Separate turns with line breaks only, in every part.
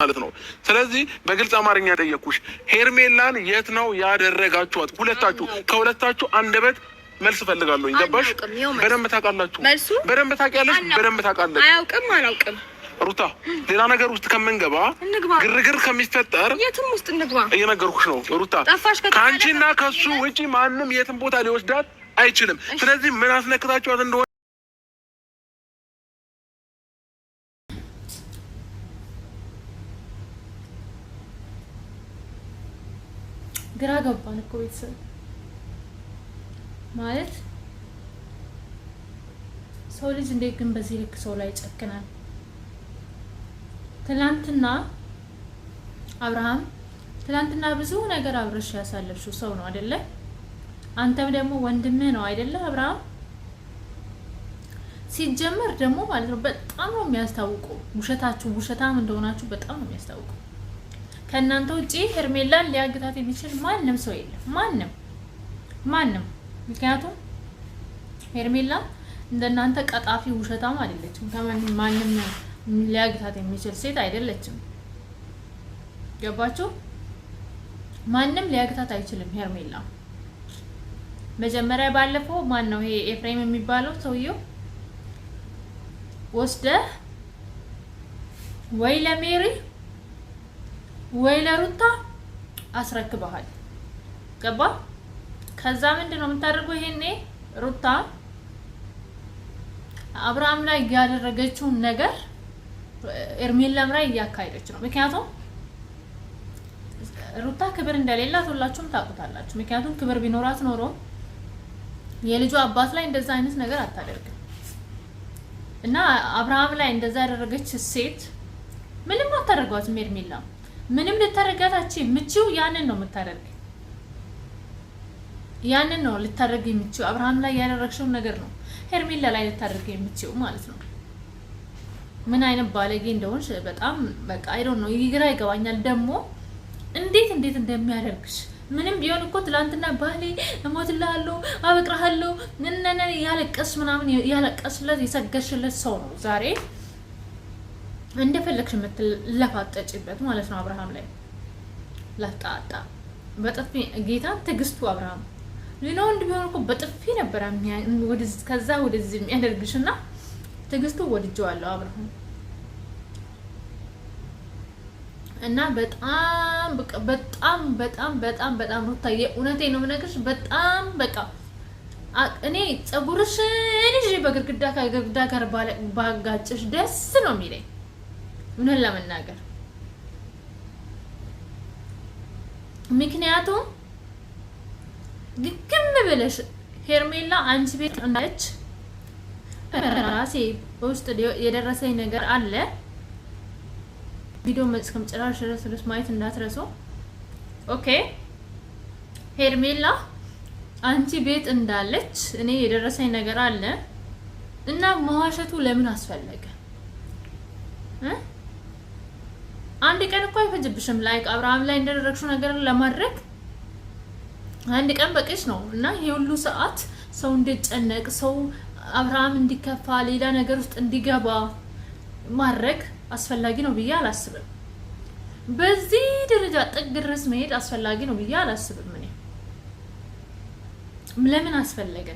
ማለት ነው። ስለዚህ በግልጽ አማርኛ ጠየቅኩሽ፣ ሄርሜላን የት ነው ያደረጋችኋት? ሁለታችሁ ከሁለታችሁ አንደበት መልስ ፈልጋለሁ። ገባሽ? በደንብ ታውቃላችሁ፣ በደንብ ታውቂያለሽ፣ በደንብ ታውቃለሽ።
አላውቅም
ሩታ፣ ሌላ ነገር ውስጥ ከምንገባ ግርግር ከሚፈጠር
የትም ውስጥ እንግባ
እየነገርኩሽ ነው ሩታ። ከአንቺና ከሱ ውጪ ማንም የትም ቦታ ሊወስዳት አይችልም። ስለዚህ ምን አስነክታችኋት እንደሆነ
ግራ ገባን እኮ ቤተሰብ ማለት ሰው ልጅ እንዴት ግን በዚህ ልክ ሰው ላይ ጨክናል? ትላንትና ብዙ ነገር አብረሽ ያሳለፍሽው ሰው ነው አይደለ? አንተም ደግሞ ወንድምህ ነው አይደለ አብርሃም? ሲጀመር ደግሞ ማለት ነው በጣም ነው የሚያስታውቁ ውሸታም እንደሆናችሁ በጣም ነው የሚያስታውቁ። ከእናንተ ውጪ ሄርሜላን ሊያግታት የሚችል ማንም ሰው የለም። ማንም ምክንያቱም ሄርሜላ እንደናንተ ቀጣፊ ውሸታም አይደለችም። ማንም ሊያግታት የሚችል ሴት አይደለችም። ገባችሁ? ማንም ሊያግታት አይችልም ሄርሜላ። መጀመሪያ ባለፈው ማን ነው ይሄ ኤፍሬም የሚባለው ሰውየው ወስደህ ወይ ለሜሪ ወይ ለሩታ አስረክበሃል። ገባ? ከዛ ምንድነው የምታደርገው? ይሄኔ ሩታ አብርሃም ላይ ያደረገችውን ነገር ሄርሜላም ላይ እያካሄደች ነው። ምክንያቱም ሩታ ክብር እንደሌላት ሁላችሁም ታውቁታላችሁ። ምክንያቱም ክብር ቢኖራት ኖሮ የልጇ አባት ላይ እንደዛ አይነት ነገር አታደርግም። እና አብርሃም ላይ እንደዛ ያደረገች ሴት ምንም አታደርጓትም። ሄርሜላ ምንም ልታደርጋታችሁ የምትችው ያንን ነው የምታደርግ። ያንን ነው ልታደርግ የምትችው። አብርሃም ላይ ያደረግሽው ነገር ነው ሄርሜላ ላይ ልታደርግ የምትችው ማለት ነው። ምን አይነት ባለጌ እንደሆንሽ በጣም በቃ አይ ዶንት ኖ ይግራ ይገባኛል። ደግሞ እንዴት እንደሚያደርግሽ ምንም ቢሆን እኮ ትላንትና ባሌ እሞትልሃለሁ አበቅርሃለሁ ነነነ ያለቀስ ምናምን ያለቀስለት የሰገሽለት ሰው ነው ዛሬ እንደፈለግሽ የምትለፋጠጭበት ማለት ነው። አብርሃም ላይ ለጣጣ በጥፊ ጌታ ትግስቱ አብርሃም ሊኖር ቢሆን እኮ በጥፊ ነበር ከዛ ወደዚህ የሚያደርግሽና ትግስቱ ወድጀዋለሁ አብርሃም። እና በጣም ሩታዬ እውነቴን ነው የምነግርሽ። በጣም በቃ እኔ ፀጉርሽን ልጅ በግድግዳ ጋር ባጋጭሽ ደስ ነው የሚለኝ እውነት ለመናገር። ምክንያቱም ግግም ብለሽ ሄርሜላ አንቺ ቤት እንዳለች ራሴ በውስጥ የደረሰኝ ነገር አለ። ቪዲዮ እስከመጨረሻ ድረስ ማየት እንዳትረሱ። ኦኬ ሄርሜላ አንቺ ቤት እንዳለች እኔ የደረሰኝ ነገር አለ እና መዋሸቱ ለምን አስፈለገ? አንድ ቀን እኮ አይፈጅብሽም። ላይክ አብርሃም ላይ እንደደረግሽው ነገር ለማድረግ አንድ ቀን በቂሽ ነው። እና ይሄ ሁሉ ሰዓት ሰው እንዲጨነቅ ሰው አብርሃም እንዲከፋ ሌላ ነገር ውስጥ እንዲገባ ማድረግ አስፈላጊ ነው ብዬ አላስብም። በዚህ ደረጃ ጥግ ድረስ መሄድ አስፈላጊ ነው ብዬ አላስብም። ለምን አስፈለገ?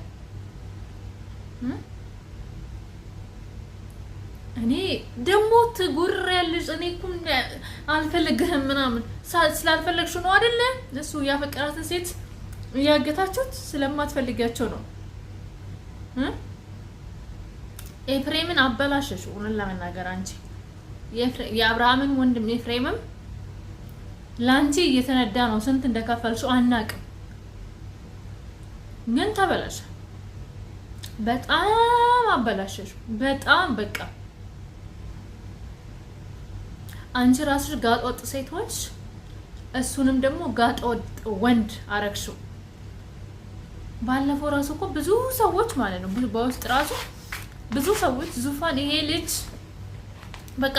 እኔ ደግሞ ትጉሪያለሽ። እኔ እኮ አልፈልግህም ምናምን ስላልፈለግሽው ነው አይደለ? እሱ ያፈቀራትን ሴት ያገታችሁት ስለማትፈልጊያቸው ነው። ኤፍሬምን አበላሸሽ። እውነት ለመናገር አንቺ የአብርሃምን ወንድም ኤፍሬምም ላንቺ እየተነዳ ነው። ስንት እንደከፈልሽው አናቅም፣ ግን ተበላሸ። በጣም አበላሸሽ። በጣም በቃ አንቺ ራስሽ ጋጠወጥ ሴት ሆንሽ፣ እሱንም ደግሞ ጋጠወጥ ወንድ አረግሽው። ባለፈው ራሱ እኮ ብዙ ሰዎች ማለት ነው በውስጥ ራሱ ብዙ ሰዎች ዙፋን ይሄ ልጅ በቃ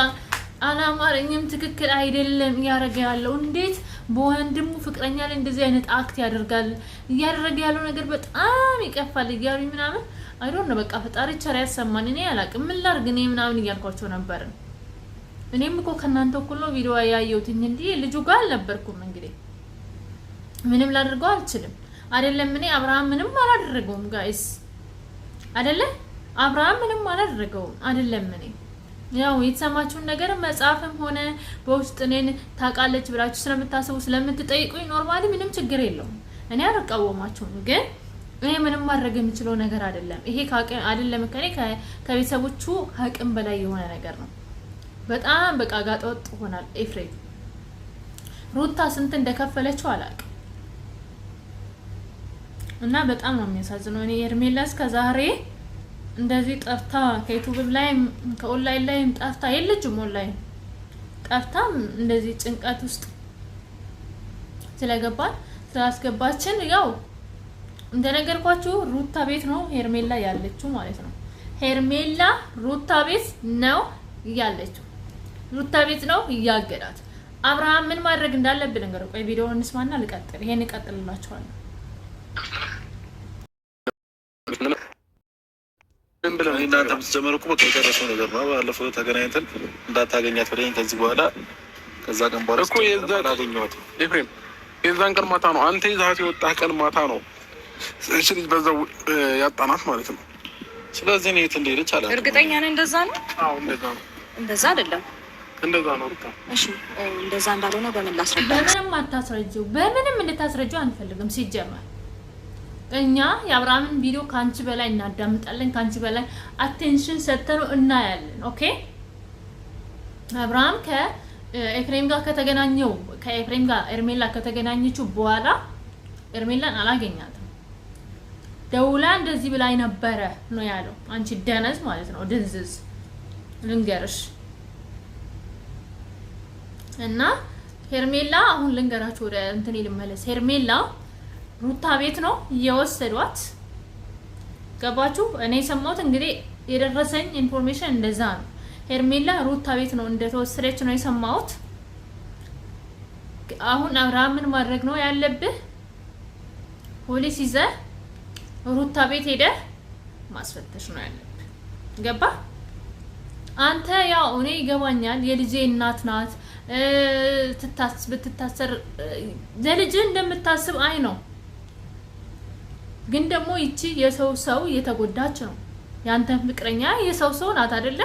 አላማረኝም፣ ትክክል አይደለም እያደረገ ያለው፣ እንዴት በወንድሙ ፍቅረኛ ላይ እንደዚህ አይነት አክት ያደርጋል፣ እያደረገ ያለው ነገር በጣም ይቀፋል እያሉ ምናምን አይዶን ነው። በቃ ፈጣሪ ቸር ያሰማን። እኔ አላቅም ምን ላድርግ እኔ ምናምን እያልኳቸው ነበር። እኔም እኮ ከናንተ እኩል ነው ቪዲዮ ያየሁት እንጂ ልጁ ጋር አልነበርኩም። እንግዲህ ምንም ላድርገው አልችልም አይደለም። እኔ አብርሃም ምንም አላደረገውም ጋይስ አይደለም። አብርሃም ምንም አላደረገውም አይደለም። እኔ ያው የተሰማችሁን ነገር መጻፍም ሆነ በውስጥ እኔን ታውቃለች ብላችሁ ስለምታስቡ ስለምትጠይቁኝ ኖርማሊ ምንም ችግር የለውም። እኔ አልቃወማችሁም፣ ግን እኔ ምንም ማድረግ የምችለው ነገር አይደለም። ይሄ ከአቅም አይደለም ከኔ ከቤተሰቦቹ አቅም በላይ የሆነ ነገር ነው። በጣም በቃ ጋጠወጥ ሆናል ኤፍሬም። ሩታ ስንት እንደከፈለችው አላውቅም እና በጣም ነው የሚያሳዝነው። እኔ ሄርሜላ እስከዛሬ እንደዚህ ጠፍታ ከዩቲዩብ ላይ ከኦንላይን ላይ ጠፍታ የለችም። ኦንላይን ጠፍታ እንደዚህ ጭንቀት ውስጥ ስለገባን ስላስገባችን ያው እንደነገርኳችሁ ሩታ ቤት ነው ሄርሜላ ያለችው ማለት ነው። ሄርሜላ ሩታ ቤት ነው ያለችው። ሩታ ቤት ነው እያገዳት። አብርሃም ምን ማድረግ እንዳለብን ነገር ቆይ ቪዲዮውን እንስማና ልቀጥል። ይሄን እቀጥልላችኋለሁ።
ምን ብለን እናንተ የምትጀምሩ እኮ በቃ የጨረሰው ነገር ነው። ባለፈው ተገናኝተን እንዳታገኛት ብለኝ ከዚህ በኋላ ከዛ ቀን በኋላ
እኮ አላገኘኋት። ኤፍሬም የዛን ቀን ማታ ነው አንተ ይዛት የወጣህ ቀን ማታ ነው እሺ ልጅ በዛው ያጣናት ማለት ነው።
ስለዚህ እኔ የት እንደሄደች አላውቅም።
እርግጠኛ ነኝ እንደዛ ነው?
አዎ እንደዛ ነው።
እንደዛ አይደለም።
እንደዛ ነው ሩታ።
እሺ እንደዛ እንዳልሆነ በምን ላስረዳ?
በምንም አታስረጂው። በምንም እንድታስረጂው አንፈልግም ሲጀመር እኛ የአብርሃምን ቪዲዮ ካንቺ በላይ እናዳምጣለን፣ ካንቺ በላይ አቴንሽን ሰጥተነው እናያለን። ኦኬ አብርሃም ከኤፍሬም ጋር ከተገናኘው ከኤፍሬም ጋር ኤርሜላ ከተገናኘችው በኋላ ኤርሜላን አላገኛትም። ደውላ እንደዚህ ብላይ ነበረ ነው ያለው። አንቺ ደነዝ ማለት ነው ድንዝዝ ልንገርሽ። እና ሄርሜላ አሁን ልንገራችሁ ወደ እንትን ልመለስ። ሄርሜላ ሩታ ቤት ነው እየወሰዷት። ገባችሁ? እኔ የሰማሁት እንግዲህ የደረሰኝ ኢንፎርሜሽን እንደዛ ነው። ሄርሜላ ሩታ ቤት ነው እንደተወሰደች ነው የሰማሁት። አሁን አብርሃም ምን ማድረግ ነው ያለብህ? ፖሊስ ይዘህ ሩታ ቤት ሄደህ ማስፈተሽ ነው ያለብህ። ገባ? አንተ ያው እኔ ይገባኛል፣ የልጄ እናት ናት ብትታሰር ለልጅ እንደምታስብ አይ ነው። ግን ደግሞ ይቺ የሰው ሰው እየተጎዳች ነው። ያንተን ፍቅረኛ የሰው ሰው ናት አይደለ?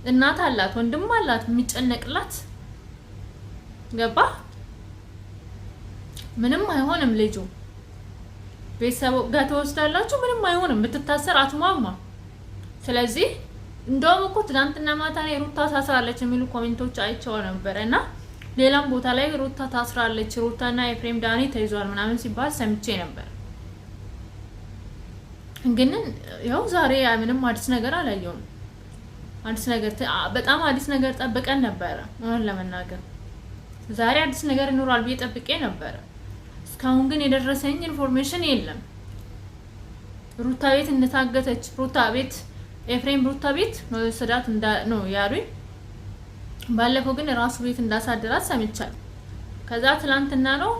እናት አላት፣ ወንድም አላት የሚጨነቅላት። ገባ? ምንም አይሆንም። ልጁ ቤተሰብ ጋር ተወስዳላችሁ፣ ምንም አይሆንም። ብትታሰር አትሟማ። ስለዚህ እንደውም እኮ ትናንትና ማታ ላይ ሩታ ታስራለች የሚሉ ኮሜንቶች አይቼው ነበር እና ሌላም ቦታ ላይ ሩታ ታስራለች፣ ሩታና ኤፍሬም ዳኒ ተይዟል ምናምን ሲባል ሰምቼ ነበር። ግን ያው ዛሬ ምንም አዲስ ነገር አላየሁም። አዲስ ነገር በጣም አዲስ ነገር ጠብቀን ነበረ። አሁን ለመናገር ዛሬ አዲስ ነገር ይኖራል ብዬ ጠብቄ ነበረ። እስካሁን ግን የደረሰኝ ኢንፎርሜሽን የለም። ሩታ ቤት እንደታገተች ሩታ ቤት ኤፍሬም ሩታ ቤት ነው ሰዳት ነው ያሉኝ። ባለፈው ግን ራሱ ቤት እንዳሳደራት ሰምቻለሁ። ከዛ ትላንትና ነው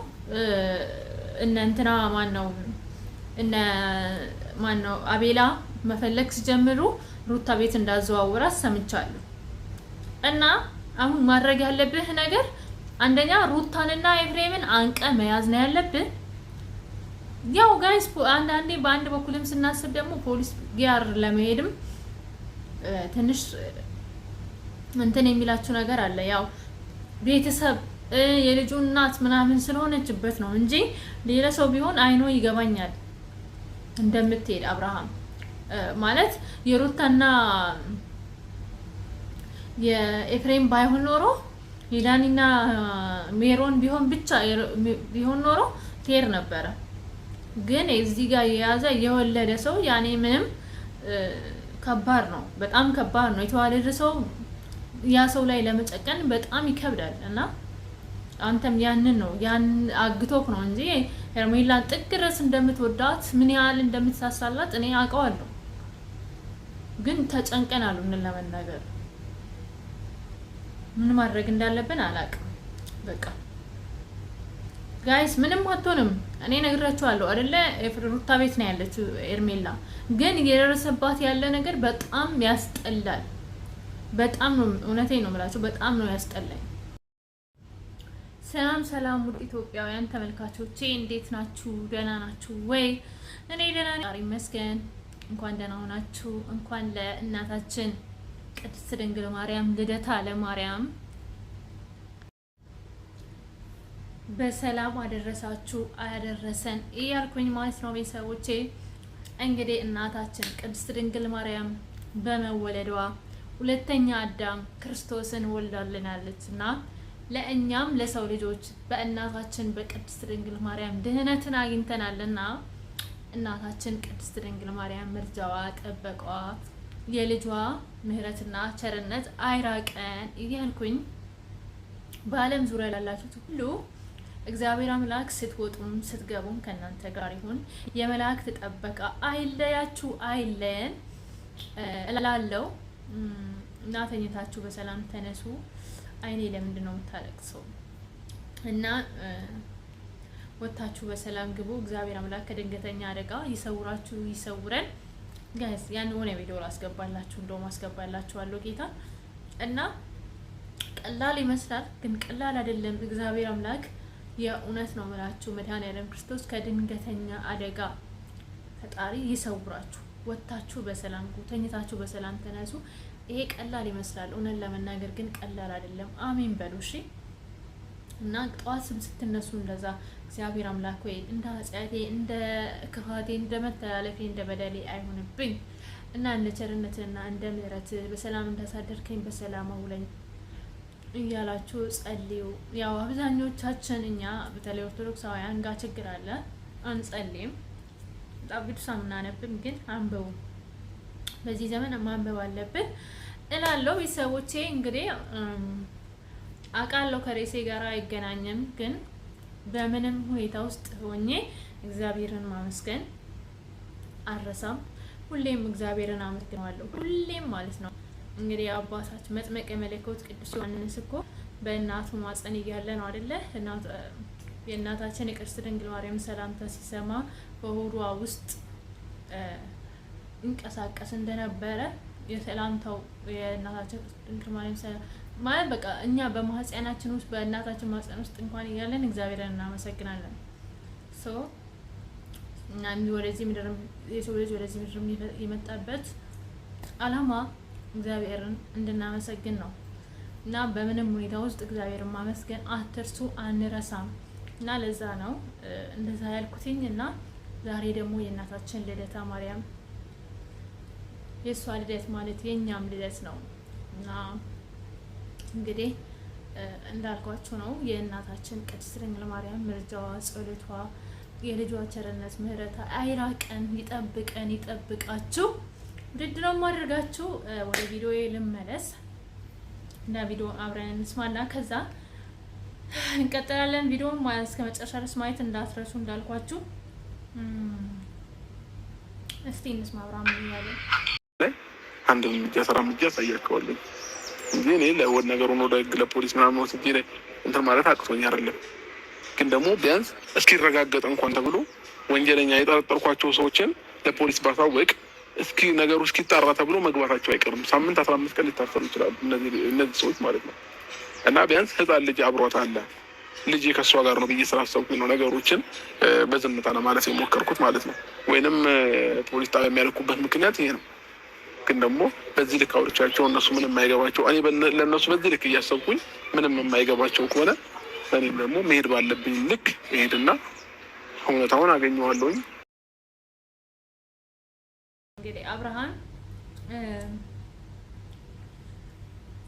እንትና ማነው አቤላ መፈለግ ሲጀምሩ ሩታ ቤት እንዳዘዋወራት ሰምቻለሁ። እና አሁን ማድረግ ያለብህ ነገር አንደኛ ሩታንና ኤፍሬምን አንቀ መያዝ ነው ያለብህ። ያው ጋይስ አንዳንዴ በአንድ በኩልም ስናስብ ደግሞ ፖሊስ ጋር ለመሄድም ትንሽ እንትን የሚላችሁ ነገር አለ። ያው ቤተሰብ የልጁ እናት ምናምን ስለሆነችበት ነው እንጂ ሌላ ሰው ቢሆን አይኖ ይገባኛል እንደምትሄድ። አብርሃም ማለት የሩታና የኤፍሬም ባይሆን ኖሮ ሂዳኒና ሜሮን ቢሆን ብቻ ቢሆን ኖሮ ትሄድ ነበረ። ግን እዚህ ጋር የያዘ የወለደ ሰው ያኔ ምንም ከባድ ነው፣ በጣም ከባድ ነው። የተዋለደ ሰው ያ ሰው ላይ ለመጨቀን በጣም ይከብዳል። እና አንተም ያንን ነው ያን አግቶክ ነው እንጂ ሄርሜላን ጥግ ድረስ እንደምትወዳት ምን ያህል እንደምትሳሳላት እኔ አውቀዋለሁ። ግን ተጨንቀናል ምን ለመናገር ምን ማድረግ እንዳለብን አላውቅም። በቃ ጋይስ ምንም አትሆንም። እኔ ነግራችኋለሁ አይደለ? ሩታ ቤት ነው ያለችው ሄርሜላ። ግን እየደረሰባት ያለ ነገር በጣም ያስጠላል። በጣም ነው እውነቴን ነው የምላችሁ፣ በጣም ነው ያስጠላኝ። ሰላም ውድ ኢትዮጵያውያን ተመልካቾቼ እንዴት ናችሁ? ደህና ናችሁ ወይ? እኔ ደህና ነኝ ይመስገን። እንኳን ደህና ሆናችሁ። እንኳን ለእናታችን ቅድስት ድንግል ማርያም ልደታ ለማርያም በሰላም አደረሳችሁ አያደረሰን እያልኩኝ ማለት ነው ቤተሰቦቼ። እንግዲህ እናታችን ቅድስት ድንግል ማርያም በመወለዷ ሁለተኛ አዳም ክርስቶስን ወልዳልናለች እና ለእኛም ለሰው ልጆች በእናታችን በቅድስት ድንግል ማርያም ድህነትን አግኝተናልና እናታችን ቅድስት ድንግል ማርያም ምልጃዋ፣ ጥበቃዋ፣ የልጇ ምሕረትና ቸርነት አይራቀን እያልኩኝ በዓለም ዙሪያ ላላችሁት ሁሉ እግዚአብሔር አምላክ ስትወጡም ስትገቡም ከእናንተ ጋር ይሁን። የመላእክት ጥበቃ አይለያችሁ አይለየን እላለሁ። እና ተኝታችሁ በሰላም ተነሱ። አይኔ ለምንድን ነው የምታለቅሰው? እና ወጣችሁ በሰላም ግቡ። እግዚአብሔር አምላክ ከድንገተኛ አደጋ ይሰውራችሁ ይሰውረን። ጋይስ ያን ሆነ ቪዲዮ አስገባላችሁ እንደውም አስገባላችኋለሁ ጌታ እና ቀላል ይመስላል ግን ቀላል አይደለም። እግዚአብሔር አምላክ የእውነት ነው የምላችሁ መድኃኒዓለም ክርስቶስ ከድንገተኛ አደጋ ፈጣሪ ይሰውራችሁ። ወጣችሁ በሰላም ግቡ። ተኝታችሁ በሰላም ተነሱ። ይሄ ቀላል ይመስላል፣ እውነት ለመናገር ግን ቀላል አይደለም። አሜን በሉ እሺ። እና ጠዋትም ስትነሱ እንደዛ እግዚአብሔር አምላክ ወይ እንደ ኃጢአቴ እንደ ክፋቴ እንደ መተላለፌ እንደ በደሌ አይሆንብኝ እና እንደ ቸርነትና እንደ ምሕረት በሰላም እንዳሳደርከኝ በሰላም አውለኝ እያላችሁ ጸልዩ። ያው አብዛኞቻችን እኛ በተለይ ኦርቶዶክሳውያን ጋር ችግር አለ፣ አንጸልይም። ቅዱስ አናነብም፣ ግን አንብቡ። በዚህ ዘመን ማንበብ አለብን እላለሁ ቤተሰቦቼ። እንግዲህ አውቃለሁ ከሬሴ ጋር አይገናኝም፣ ግን በምንም ሁኔታ ውስጥ ሆኜ እግዚአብሔርን ማመስገን አልረሳም። ሁሌም እግዚአብሔርን አመስግነዋለሁ፣ ሁሌም ማለት ነው። እንግዲህ አባታችን መጥምቀ መለኮት ቅዱስ ዮሐንስ እኮ በእናቱ ማጸን እያለ ነው አይደለ? የእናታችን የቅድስት ድንግል ማርያም ሰላምታ ሲሰማ በሆዷ ውስጥ እንቀሳቀስ እንደነበረ የሰላምታው የእናታችን ድንግል ማርያም ማለት በቃ እኛ በማህፀናችን ውስጥ በእናታችን ማህፀን ውስጥ እንኳን እያለን እግዚአብሔርን እናመሰግናለን። እና ወደዚህ ምድር የሰው ልጅ ወደዚህ ምድር የመጣበት ዓላማ እግዚአብሔርን እንድናመሰግን ነው። እና በምንም ሁኔታ ውስጥ እግዚአብሔርን ማመስገን አትርሱ፣ አንረሳም። እና ለዛ ነው እንደዛ ያልኩትኝ። እና ዛሬ ደግሞ የእናታችን ልደታ ማርያም የእሷ ልደት ማለት የእኛም ልደት ነው። እና እንግዲህ እንዳልኳችሁ ነው የእናታችን ቅድስት ድንግል ማርያም ምልጃዋ፣ ጸሎቷ፣ የልጇ ቸርነት ምሕረታ አይራቀን፣ ይጠብቀን፣ ይጠብቃችሁ። ውድድ ነው የማደርጋችሁ። ወደ ቪዲዮ ልመለስ እና ቪዲዮ አብረን እንስማና ከዛ እንቀጥላለን። ቪዲዮ እስከ መጨረሻ ድረስ ማየት እንዳትረሱ እንዳልኳችሁ። እስቲ እንስማ አብራም ይያለ
አንድ እርምጃ ስራ እርምጃ ያሳያቸዋለሁ እንጂ እኔ ለወድ ነገሩን ወደ ህግ ለፖሊስ ምናምን ወስጄ ላይ እንትን ማለት አቅቶኝ አይደለም። ግን ደግሞ ቢያንስ እስኪረጋገጥ እንኳን ተብሎ ወንጀለኛ የጠረጠርኳቸው ሰዎችን ለፖሊስ ባሳወቅ እስኪ ነገሩ እስኪጣራ ተብሎ መግባታቸው አይቀርም። ሳምንት 15 ቀን ሊታሰሩ ይችላሉ እነዚህ ሰዎች ማለት ነው። እና ቢያንስ ህፃን ልጅ አብሯት አለ፣ ልጅ ከሷ ጋር ነው ብዬ ስላሰብኩኝ ነው ነገሮችን በዝምታ ነው ማለት የሞከርኩት ማለት ነው። ወይንም ፖሊስ ጣቢያ የሚያልኩበት ምክንያት ይሄ ነው። ግን ደግሞ በዚህ ልክ አውርቻቸው እነሱ ምንም የማይገባቸው እኔ ለእነሱ በዚህ ልክ እያሰብኩኝ ምንም የማይገባቸው ከሆነ እኔም ደግሞ መሄድ ባለብኝ ልክ መሄድና እውነታውን አገኘዋለሁኝ።
እንግዲህ አብርሃም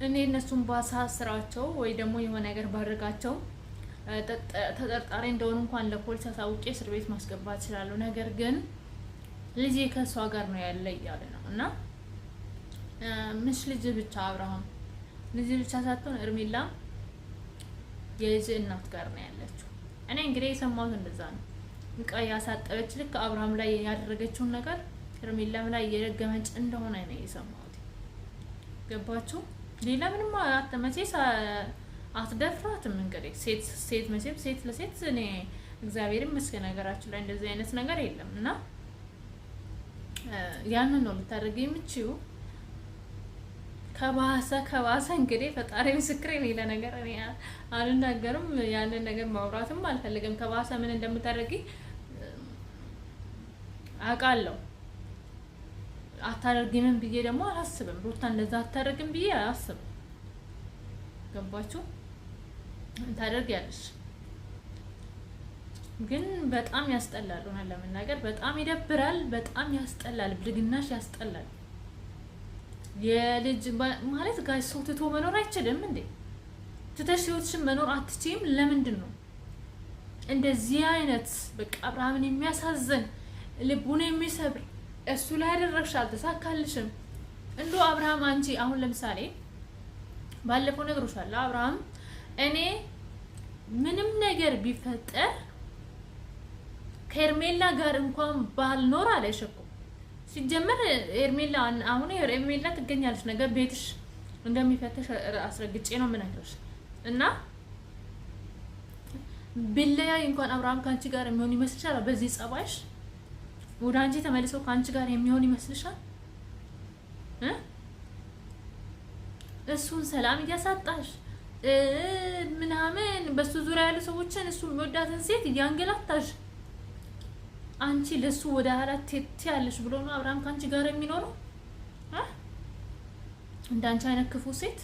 እኔ እነሱን ባሳስራቸው ወይ ደግሞ የሆነ ነገር ባደርጋቸው ተጠርጣሪ እንደሆኑ እንኳን ለፖሊስ አሳውቄ እስር ቤት ማስገባት እችላለሁ። ነገር ግን ልጄ ከእሷ ጋር ነው ያለ እያለ ነው። እና ምሽ ልጅ ብቻ አብርሃም ልጅ ብቻ ሳትሆን እርሜላ የልጅ እናት ጋር ነው ያለችው። እኔ እንግዲህ የሰማሁት እንደዛ ነው። እቃ ያሳጠበች ልክ አብርሃም ላይ ያደረገችውን ነገር እርሜላም ላይ እየደገመች እንደሆነ ነው የሰማሁት። ገባችሁ? ሌላ ምንም መቼስ አትደፍራትም። እንግዲህ ሴት መቼም ሴት ለሴት እኔ እግዚአብሔር ይመስገን ነገራችን ላይ እንደዚህ አይነት ነገር የለም። እና ያንን ነው ልታደርግ የምችው። ከባሰ እንግዲህ ፈጣሪ ምስክሬ ነው። ሌላ ነገር እኔ አልናገርም። ያንን ነገር ማውራትም አልፈልግም። ከባሰ ምን እንደምታደርጊ አውቃለሁ። አታደርጊም ብዬ ደግሞ አላስብም። ሩታ እንደዛ አታደርግም ብዬ አላስብም። ገባችሁ? ታደርጊያለሽ፣ ግን በጣም ያስጠላል። ሆነ ለመናገር በጣም ይደብራል። በጣም ያስጠላል። ብልግናሽ ያስጠላል። የልጅ ማለት ጋር ሰው ትቶ መኖር አይችልም እንዴ? ትተሽ ህይወትሽን መኖር አትችይም? ለምንድን ነው እንደዚህ አይነት በቃ አብርሃምን የሚያሳዝን ልቡን የሚሰብር እሱ ላይ ያደረግሽ አልተሳካልሽም። እንደው አብርሃም አንቺ አሁን ለምሳሌ ባለፈው ነግሮሻል አብርሃም እኔ ምንም ነገር ቢፈጠር ከኤርሜላ ጋር እንኳን ባልኖር አለሽ እኮ። ሲጀመር ኤርሜላ አሁን ኤርሜላ ትገኛለች ነገር ቤትሽ እንደሚፈተሽ አስረግጬ ነው የምነግርሽ። እና ቢለያይ እንኳን አብርሃም ካንቺ ጋር የሚሆን ይመስልሻል? በዚህ ጸባይሽ ወደ አንቺ ተመልሶ ካንቺ ጋር የሚሆን ይመስልሻል? እሱን ሰላም እያሳጣሽ ምናምን በሱ ዙሪያ ያሉ ሰዎችን እሱ የሚወዳትን ሴት እያንገላታሽ አንቺ ለሱ ወደ አራት ቴት ያለሽ ብሎ ነው አብርሃም ካንቺ ጋር የሚኖረው? እንዳንቺ አይነት ክፉ ሴት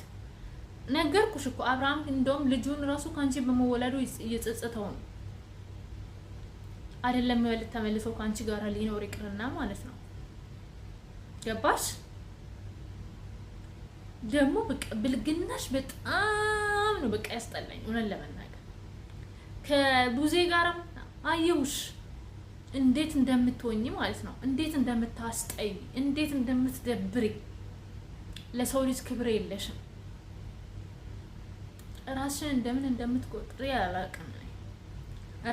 ነገርኩሽ እኮ። አብርሃም እንደውም ልጁን ራሱ ካንቺ በመወለዱ እየጸጸተው ነው አይደለም? ይወልድ ተመልሶ ካንቺ ጋር ሊኖር ይቅርና ማለት ነው። ገባሽ? ደግሞ በቃ ብልግናሽ በጣም ነው በቃ ያስጠላኝ። እውነት ለመናገር ከቡዜ ጋርም አየውሽ እንዴት እንደምትወኝ ማለት ነው። እንዴት እንደምታስጠይ፣ እንዴት እንደምትደብሪ፣ ለሰው ልጅ ክብር የለሽም። ራስሽን እንደምን እንደምትቆጥሪ አላውቅም።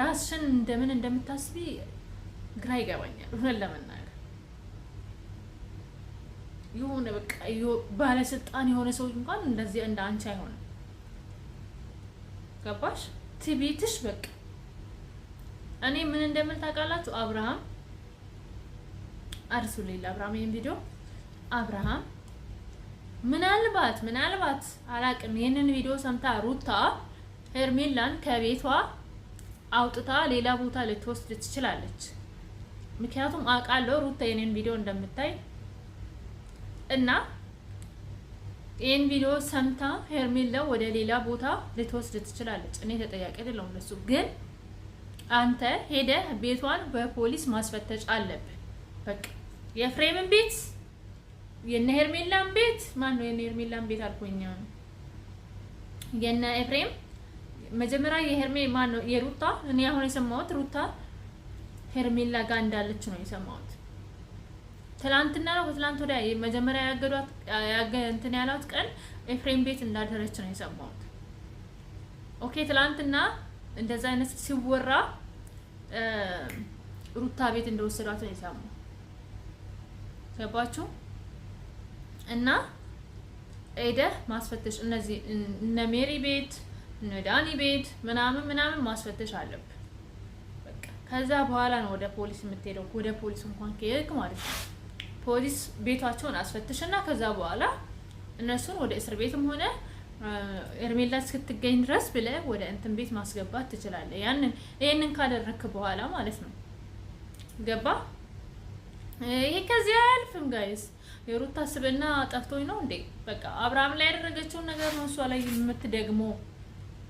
ራስሽን እንደምን እንደምታስቢ ግራ ይገባኛል እውነት ለመናገር። የሆነ በቃ ባለስልጣን የሆነ ሰው እንኳን እንደዚህ እንደ አንቺ አይሆንም። ገባሽ? ትቤትሽ በቃ እኔ ምን እንደምል ታውቃላችሁ? አብርሃም አርሱልኝ አብርሃም ይሄን ቪዲዮ አብርሃም ምናልባት አላቅም ይሄንን ቪዲዮ ሰምታ ሩታ ሄርሜላን ከቤቷ አውጥታ ሌላ ቦታ ልትወስድ ትችላለች። ምክንያቱም አውቃለሁ ሩታ የኔን ቪዲዮ እንደምታይ እና ይሄን ቪዲዮ ሰምታ ሄርሜላ ወደ ሌላ ቦታ ልትወስድ ትችላለች። እኔ ተጠያቂ አይደለሁም ለሱ። ግን አንተ ሄደህ ቤቷን በፖሊስ ማስፈተሽ አለብህ። በቃ የፍሬምን ቤት የነ ሄርሜላን ቤት ማን ነው የነ ሄርሜላን ቤት አልኩኝ። የነ ኤፍሬም መጀመሪያ የሄርሜ ማን ነው የሩታ እኔ አሁን የሰማሁት ሩታ ሄርሜላ ጋር እንዳለች ነው የሰማሁት። ትላንትና ነው ከትላንት ወዲያ መጀመሪያ ያገዷት እንትን ያላት ቀን ኤፍሬም ቤት እንዳደረች ነው የሰማሁት። ኦኬ ትላንትና እንደዛ አይነት ሲወራ ሩታ ቤት እንደወሰዷት ነው የሰማሁት። ገባችሁ? እና ኤደህ ማስፈተሽ እነዚህ እነ ሜሪ ቤት እነ ዳኒ ቤት ምናምን ማስፈተሽ አለብህ። በቃ ከዛ በኋላ ነው ወደ ፖሊስ የምትሄደው። ወደ ፖሊስ እንኳን ከሄድክ ማለት ነው ፖሊስ ቤታቸውን አስፈትሽና ከዛ በኋላ እነሱን ወደ እስር ቤትም ሆነ ኤርሜላ እስክትገኝ ድረስ ብለህ ወደ እንትን ቤት ማስገባት ትችላለህ። ይሄንን ካደረክ በኋላ ማለት ነው። ገባ? ይሄ ከዚህ አያልፍም ጋይስ። የሩታ ስብና ጠፍቶኝ ነው እንዴ? በቃ አብርሃም ላይ ያደረገችውን ነገር ነው እሷ ላይ የምትደግመው።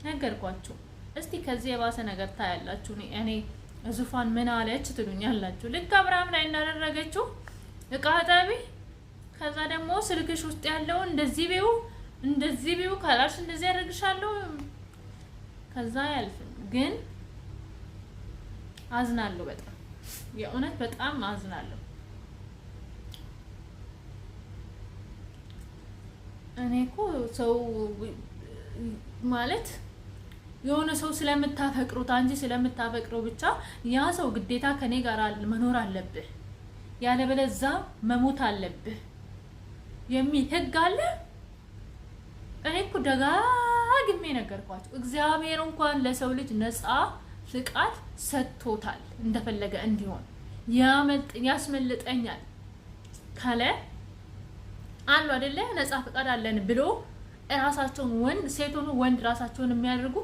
ነገርኳችሁ። እስቲ ከዚህ የባሰ ነገር ታያላችሁ። እኔ ዙፋን ምን አለች ትሉኛላችሁ። ልክ አብርሃም ላይ እናደረገችው እቃ አጣቢ፣ ከዛ ደግሞ ስልክሽ ውስጥ ያለውን እንደዚህ ቢው ካላሽ እንደዚህ ያደርግሻለሁ። ከዛ አያልፍም። ግን አዝናለሁ በጣም የእውነት በጣም አዝናለሁ። እኔ እኮ ሰው ማለት የሆነ ሰው ስለምታፈቅሩት አንቺ ስለምታፈቅረው ብቻ ያ ሰው ግዴታ ከኔ ጋር መኖር አለብህ ያለበለዛ መሞት አለብህ የሚል ህግ አለ። እኔ እኮ ደጋግሜ ነገርኳችሁ። እግዚአብሔር እንኳን ለሰው ልጅ ነፃ ፍቃድ ሰጥቶታል እንደፈለገ እንዲሆን ያስመልጠኛል ካለ አሉ አይደለ? ነፃ ፈቃድ አለን ብሎ ራሳቸውን ወንድ ሴት ሆኖ ወንድ ራሳቸውን የሚያደርጉ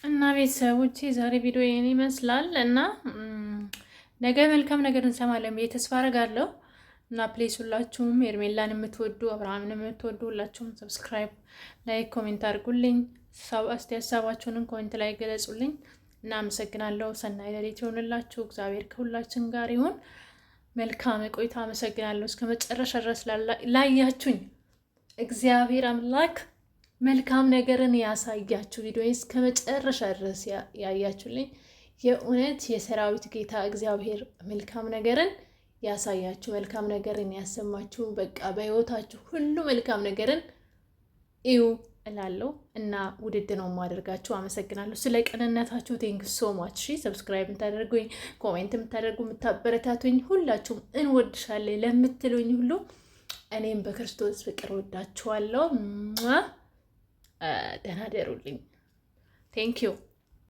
እና ቤተሰቦቼ ዛሬ ቪዲዮ ይሄን ይመስላል እና ነገ መልካም ነገር እንሰማለን ብዬ ተስፋ አደርጋለሁ። እና ፕሌስ ሁላችሁም ሄርሜላን የምትወዱ አብርሃምን የምትወዱ ሁላችሁም ሰብስክራይብ፣ ላይክ፣ ኮሜንት አድርጉልኝ። ሀሳባችሁንም ኮሜንት ላይ ገለጹልኝ። እና አመሰግናለሁ። ሰናይ ሌሊት ይሆንላችሁ። እግዚአብሔር ከሁላችን ጋር ይሁን። መልካም ቆይታ። አመሰግናለሁ እስከ መጨረሻ ድረስ ላያችሁኝ። እግዚአብሔር አምላክ መልካም ነገርን ያሳያችሁ። ቪዲዮ እስከ መጨረሻ ድረስ ያያችሁልኝ የእውነት የሰራዊት ጌታ እግዚአብሔር መልካም ነገርን ያሳያችሁ፣ መልካም ነገርን ያሰማችሁ። በቃ በህይወታችሁ ሁሉ መልካም ነገርን እዩ እላለሁ እና ውድድ ነው የማደርጋችሁ። አመሰግናለሁ ስለ ቅንነታችሁ። ቴንክ ሶ ማች። ሰብስክራይብ የምታደርጉኝ፣ ኮሜንት የምታደርጉ፣ የምታበረታቱኝ ሁላችሁም እንወድሻለን ለምትሉኝ ሁሉ እኔም በክርስቶስ ፍቅር ወዳችኋለሁ። ደህና ደሩልኝ። ቴንክ ዩ